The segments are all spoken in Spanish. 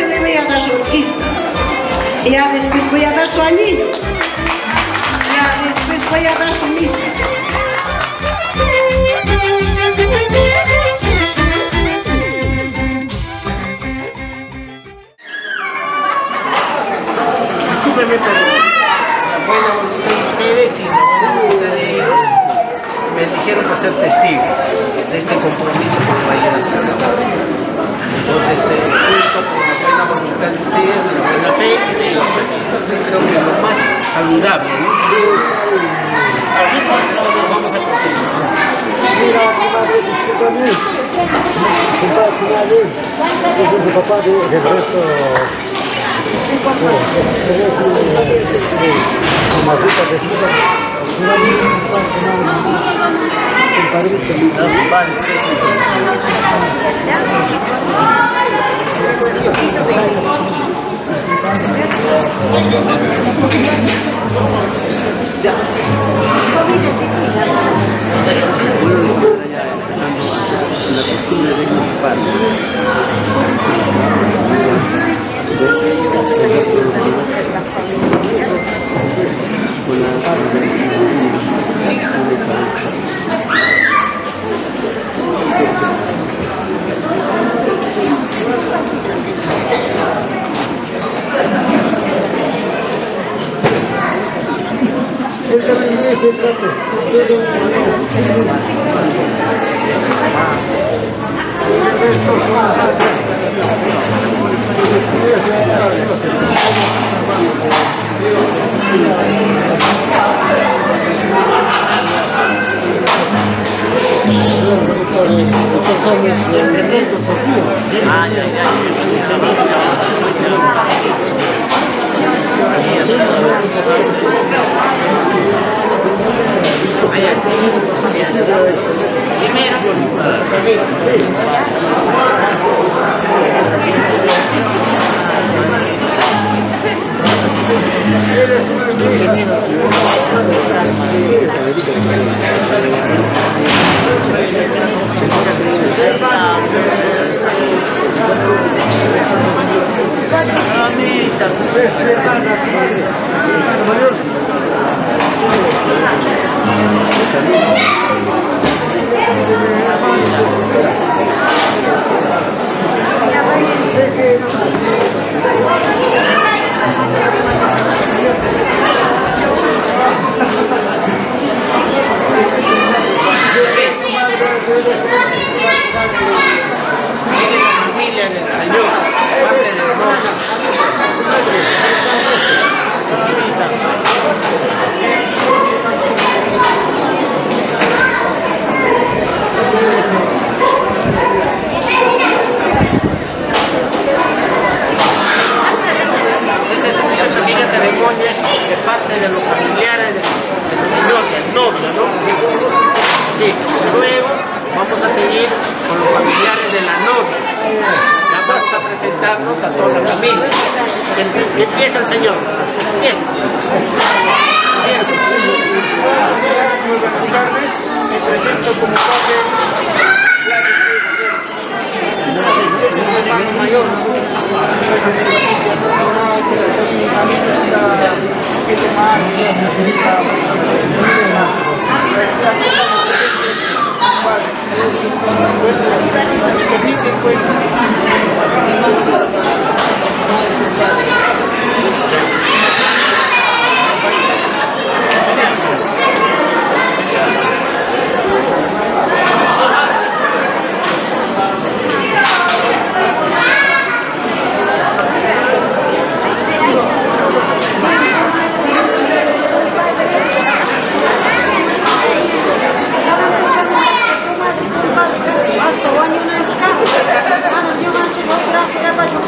yo le voy a dar su orquesta. Y ya después voy a dar su anillo. Ya después voy a dar su misa. Simplemente la buena voluntad de ustedes y la buena voluntad de ellos me dijeron para ser testigo de este compromiso que se va a llevar a cabo. Entonces, justo por la buena voluntad de ustedes, de la buena fe de ellos, creo que es lo más saludable, ¿no? Entonces, vamos a proceder. Mira, madre, discúlpame. Discúlpame. Yo soy su papá de resto. Mamacita de su la costumbre de mi padre.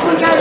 Hasta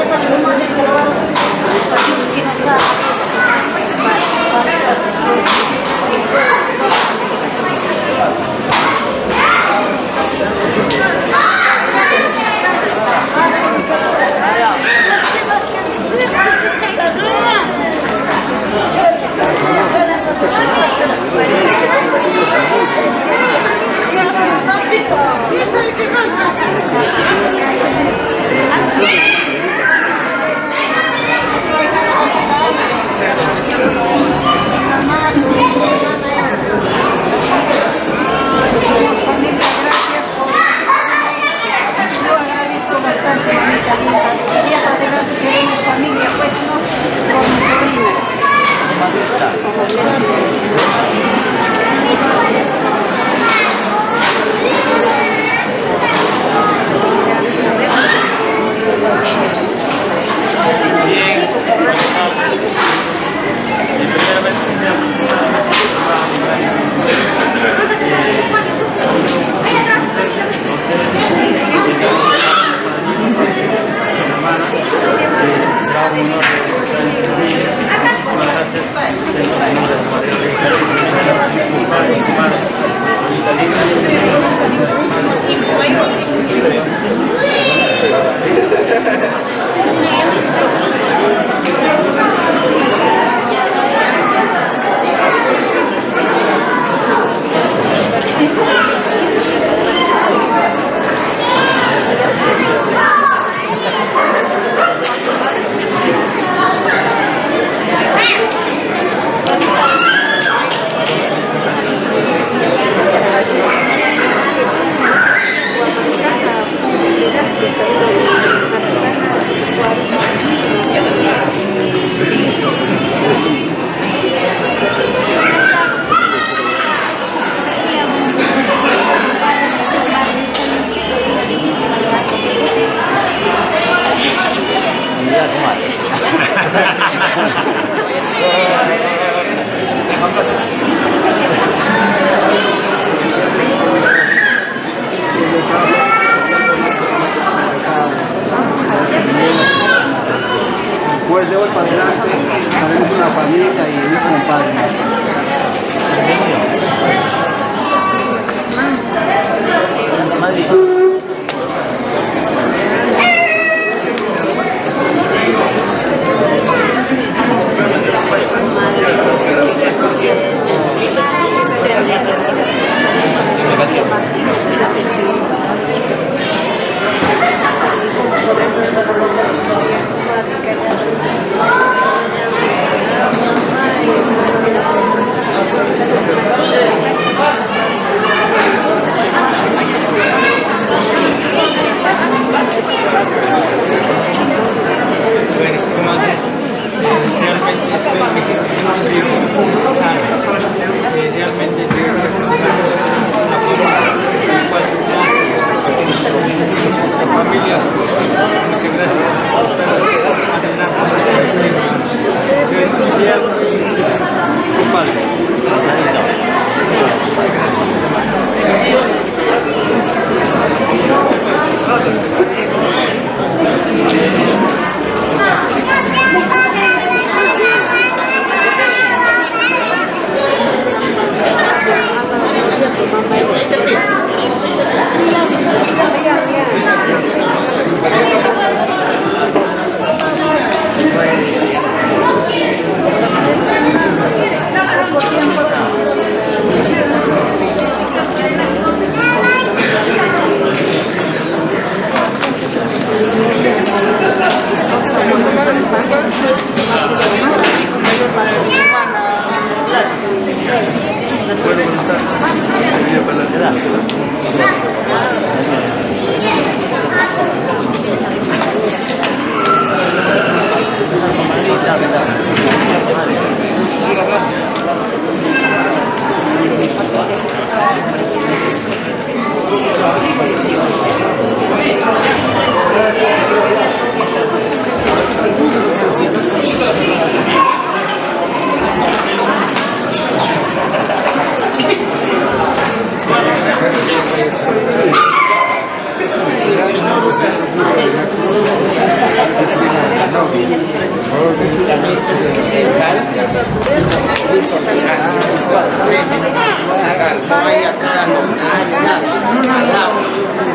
ya comadre. Después de hoy para adelante, tenemos una familia y un compadre.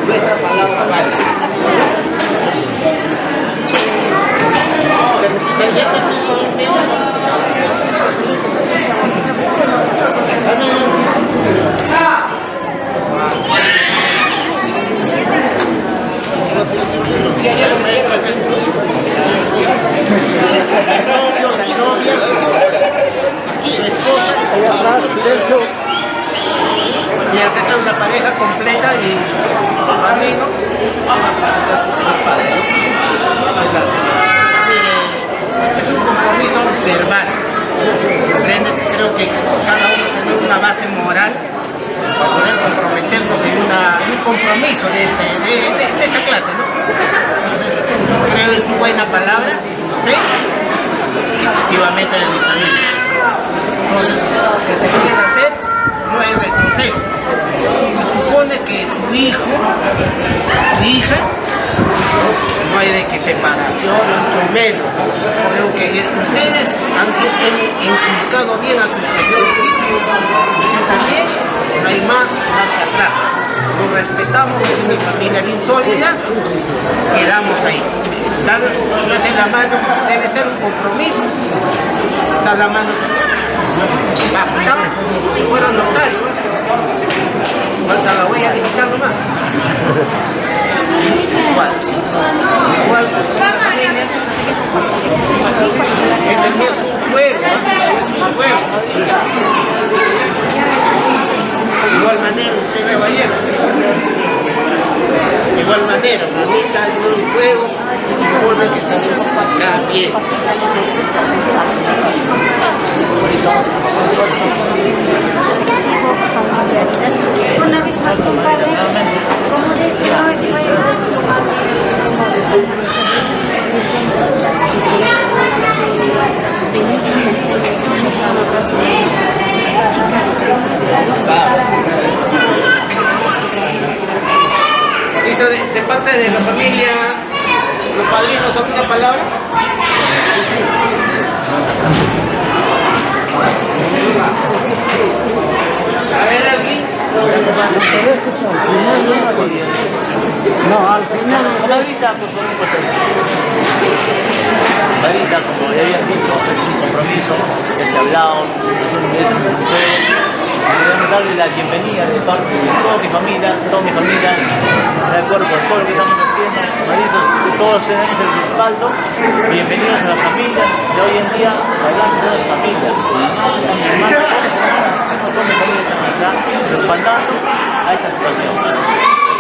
Nuestra palabra vale. La novia, su esposa, y acá está una pareja completa y padrinos. Mire, es un compromiso verbal, ¿comprendes? Creo que cada uno tiene una base moral para poder comprometernos en un compromiso de esta clase, ¿no? Entonces, creo en su buena palabra, usted, efectivamente de mi familia. Entonces, que se puede hacer no hay retroceso. Se supone que su hijo, su hija, no hay de que separación, mucho menos, ¿no? Creo que ustedes han inculcado bien a sus señores hijos, usted también, no hay más marcha atrás. Nos respetamos, es mi familia bien sólida, quedamos ahí. Darse la mano debe ser un compromiso. Dar la mano, como si fuera notario, ¿no? Falta la huella digital nomás. Igual este no es un juego, ¿no? Es un juego. De igual manera, usted caballero, de igual manera, mamita, no es un juego, se supone que estamos acá bien. Una vez más, compadre, como decía, hoy se va a llevar a tomar. Listo, de parte de la familia, los padrinos, ¿alguna palabra? A ver, alguien. No, al final. Ahorita, por favor, ahorita, como ya habían dicho, es un compromiso que se ha hablado, queremos darle la bienvenida de parte de toda mi familia, de acuerdo con todo lo que estamos haciendo, maridos, todos tenemos el respaldo, bienvenidos a la familia, de hoy en día, hablando de las familias, mi hermano, toda mi familia está acá, respaldando a esta situación.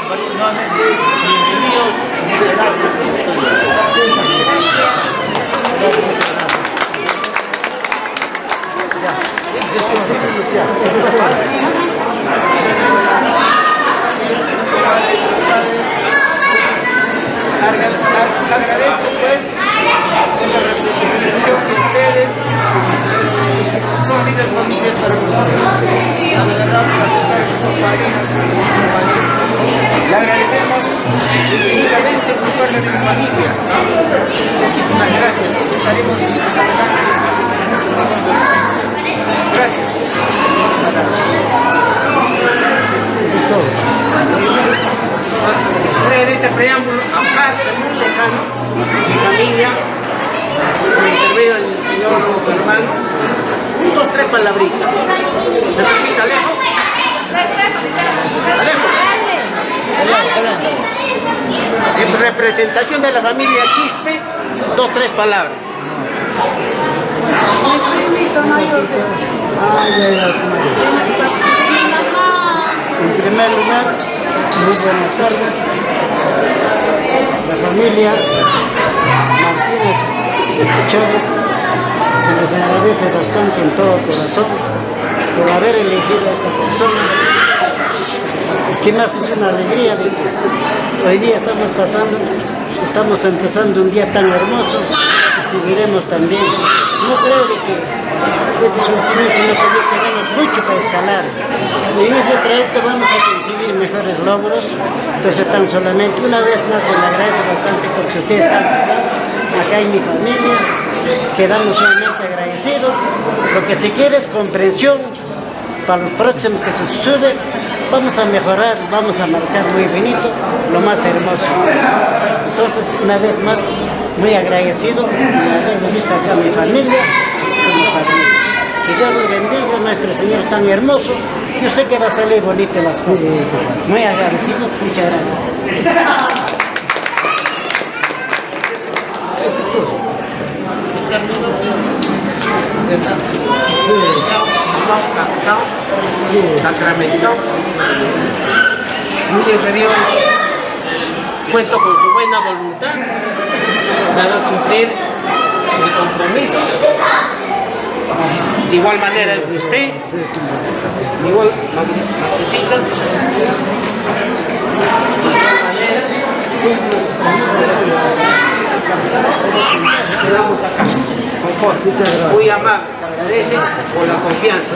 Nuevamente, bienvenidos, muchas gracias. Agradezco pues esa representación de ustedes, son lindas familias para nosotros, la verdad para aceptar como padrinos. Le agradecemos infinitamente por parte de mi familia. Muchísimas gracias, estaremos más adelante mucho mejor. Gracias. Eso es todo. Fuera de este preámbulo, aparte, muy lejano, mi familia, me intervino el señor hermano, 2, 3 palabritas. ¿Me permite, Alejo? Alejo. En representación de la familia Quispe, 2, 3 palabras. En primer lugar, muy buenas tardes. La familia Martínez de Chávez se les agradece bastante en todo corazón por haber elegido a esta persona. Que más es una alegría de que hoy día estamos empezando un día tan hermoso y seguiremos también. No creo de que este es un comienzo, sino que tenemos mucho para escalar. Y en ese trayecto vamos a conseguir mejores logros. Entonces tan solamente una vez más se le agradece bastante porque ustedes están acá en mi familia. Quedamos sumamente agradecidos. Lo que se quiere es comprensión para los próximos que se sube. Vamos a mejorar, vamos a marchar muy bonito, lo más hermoso. Entonces, una vez más, muy agradecido de haber visto acá a mi familia como padrino. Que Dios los bendiga, nuestro Señor es tan hermoso. Yo sé que va a salir bonito las cosas. Muy agradecido, muchas gracias. Sacramento. Muy bienvenidos. Cuento con su buena voluntad para cumplir mi compromiso. De igual manera que usted, de igual Martecita, de igual manera, quedamos acá, conforme, muy amables, se agradece por la confianza.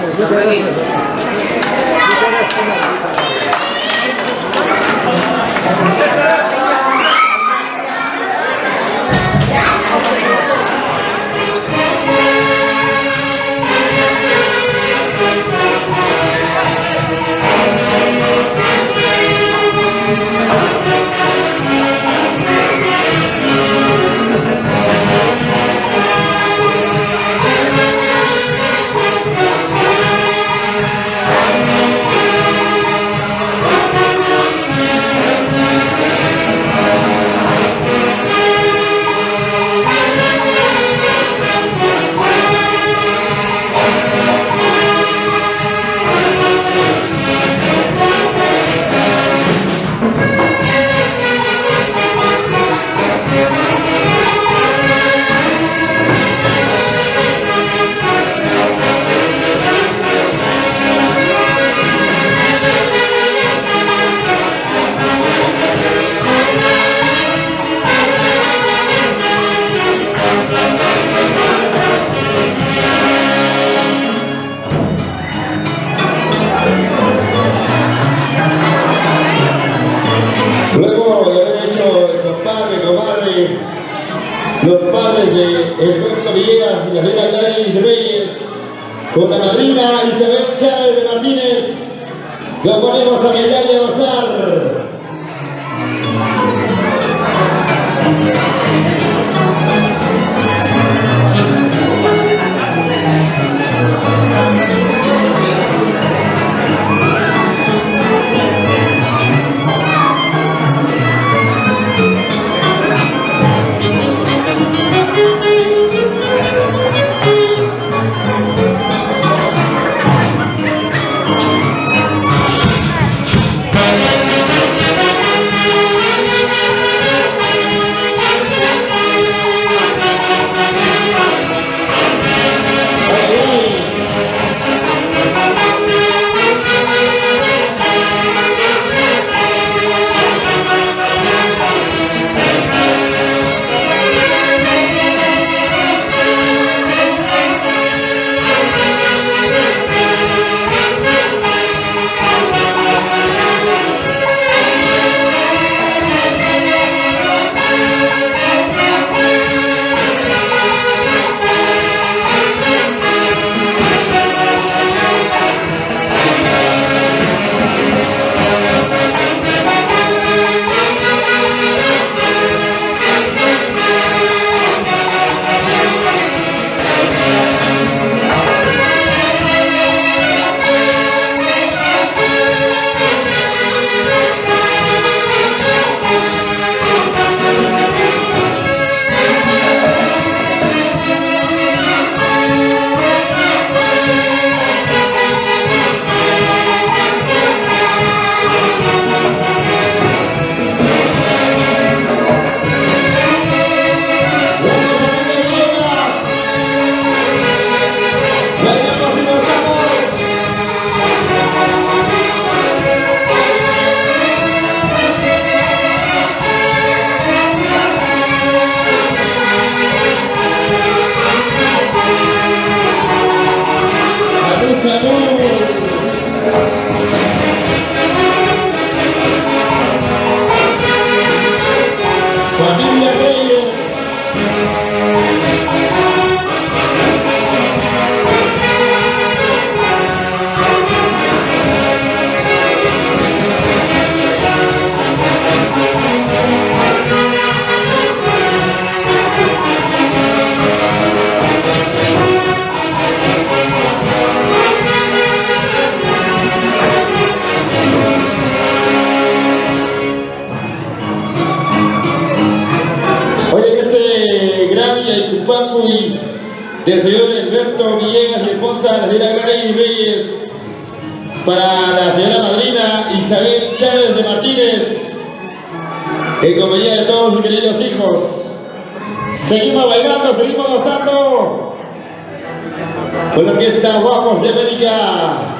padres de Alberto Villegas y la señora Gladys Reyes, con la madrina Isabel Chávez de Martínez, lo ponemos a bailar y a gozar. Familia Reyes. Oye, ese gran Yaycupacuy del señor Alberto Villegas y esposa, la señora Gladys Reyes, para la señora madrina Isabel Chávez de Martínez, en compañía de todos sus queridos hijos. Seguimos bailando, seguimos gozando con la orquesta Guapos de América.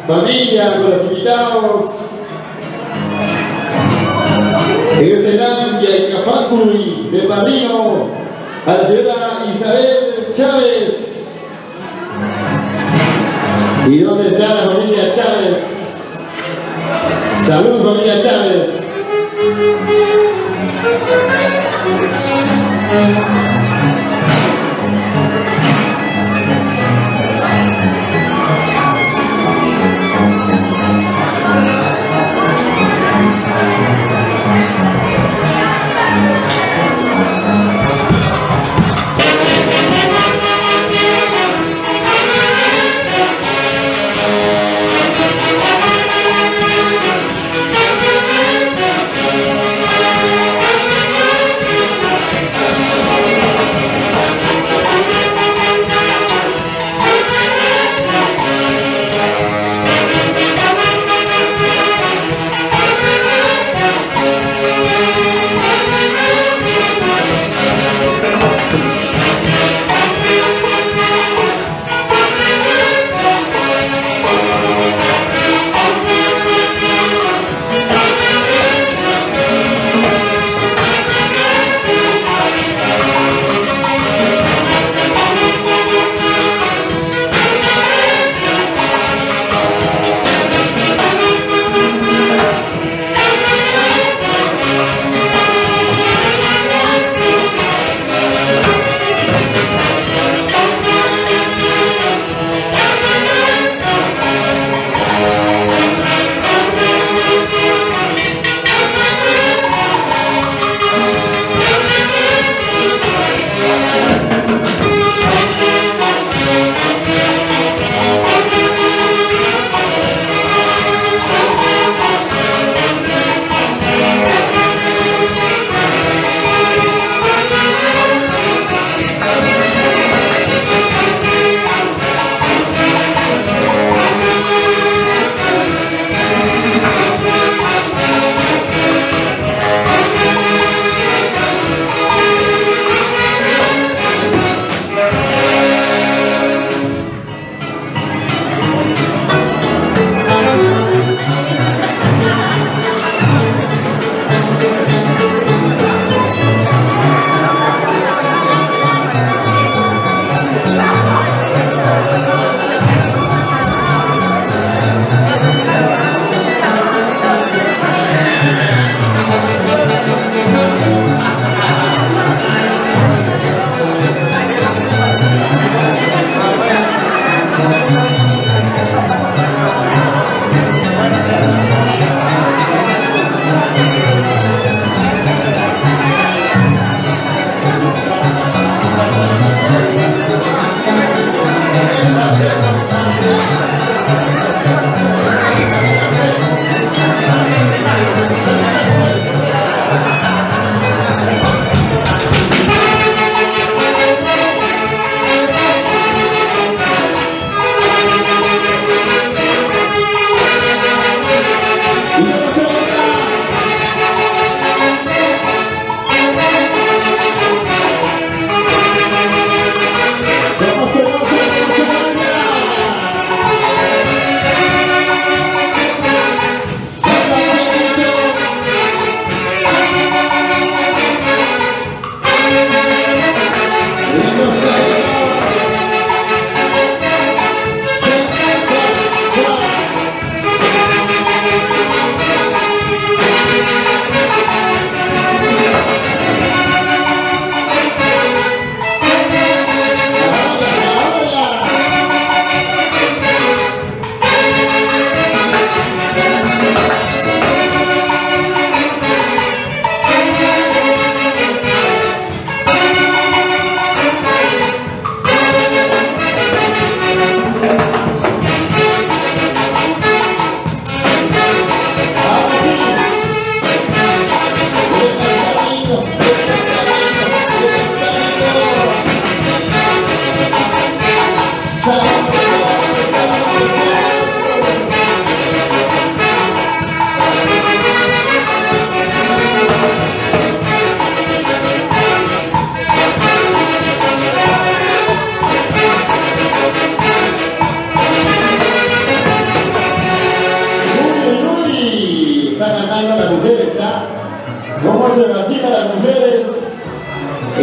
familia, con los invitados. En este gran Yaikapacuy de padrino a la señora Isabel Chávez. ¿Y dónde está la familia Chávez? Salud, familia Chávez.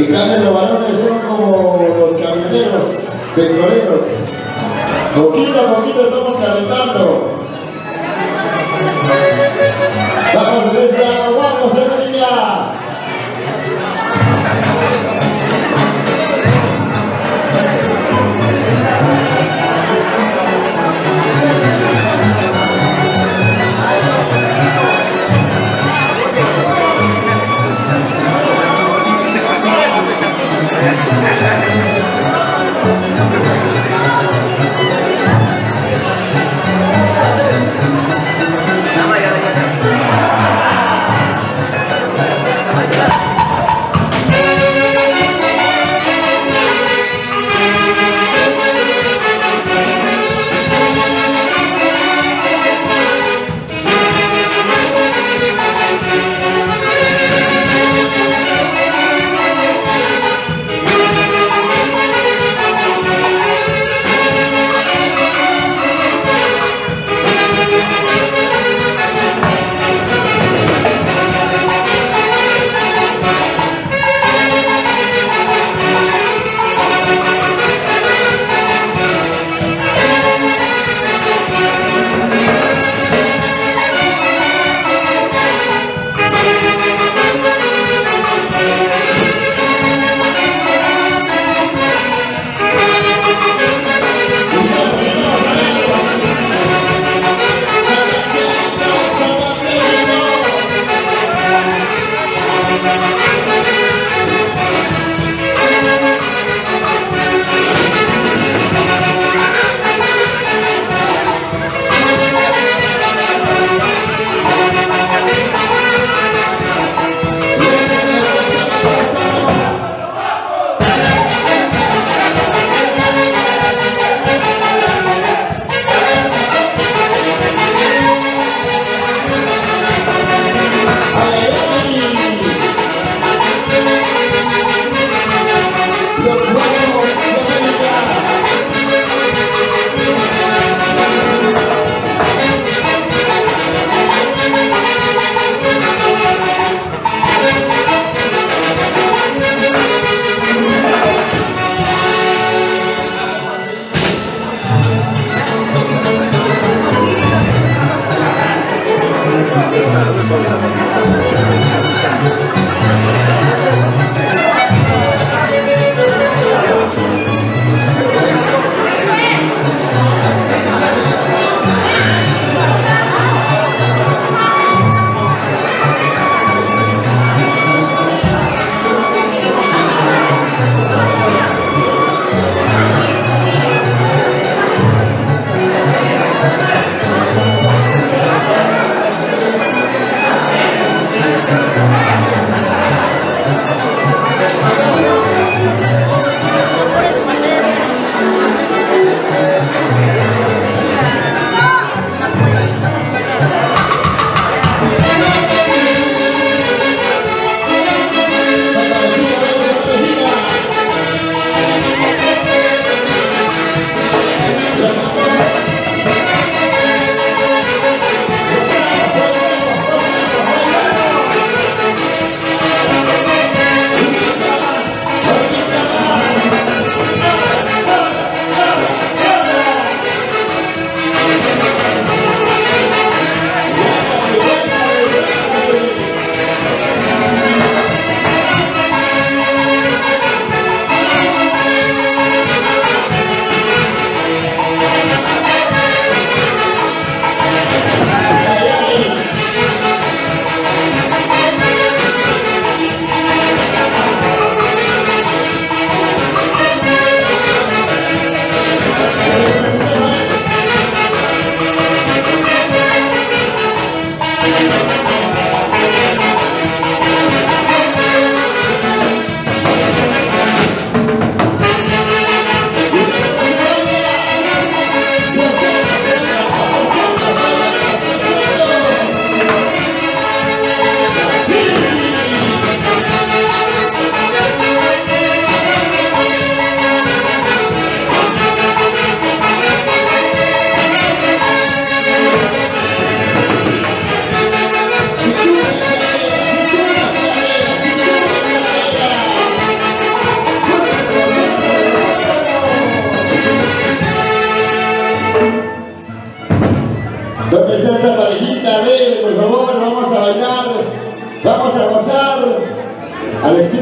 En cambio los varones son como los camioneros, petroleros. Poquito a poquito estamos calentando. Vamos, Teresa, vamos, Emilia.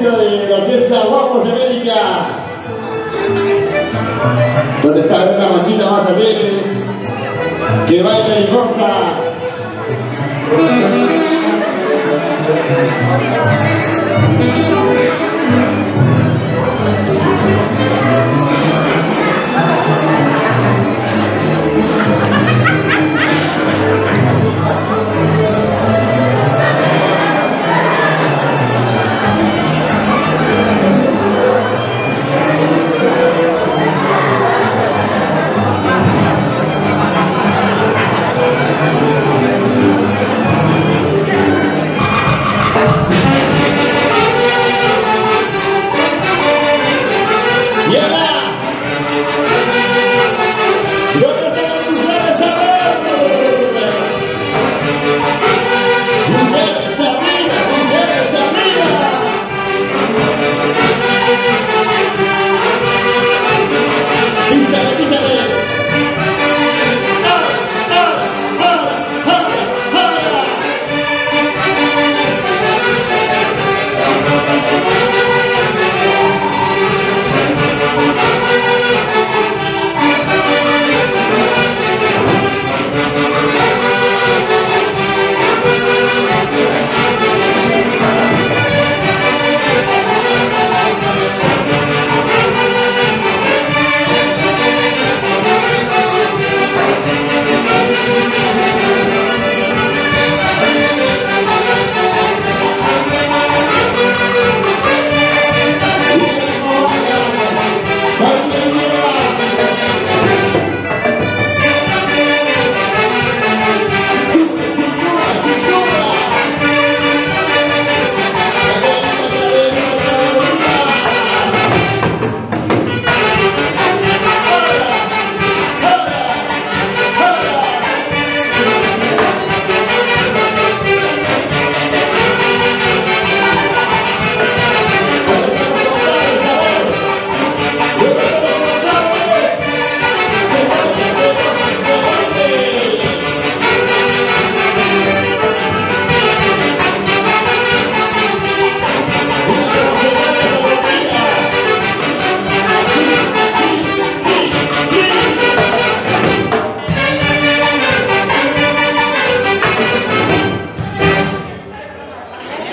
estilo de la orquesta Guapos de América, donde está una manchita más alegre, que baila y goza.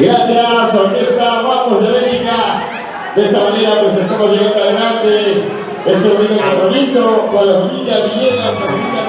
Gracias, Orquesta Guapos de América. De esta manera pues estamos llegando adelante este bonito compromiso con la familia Villegas, la familia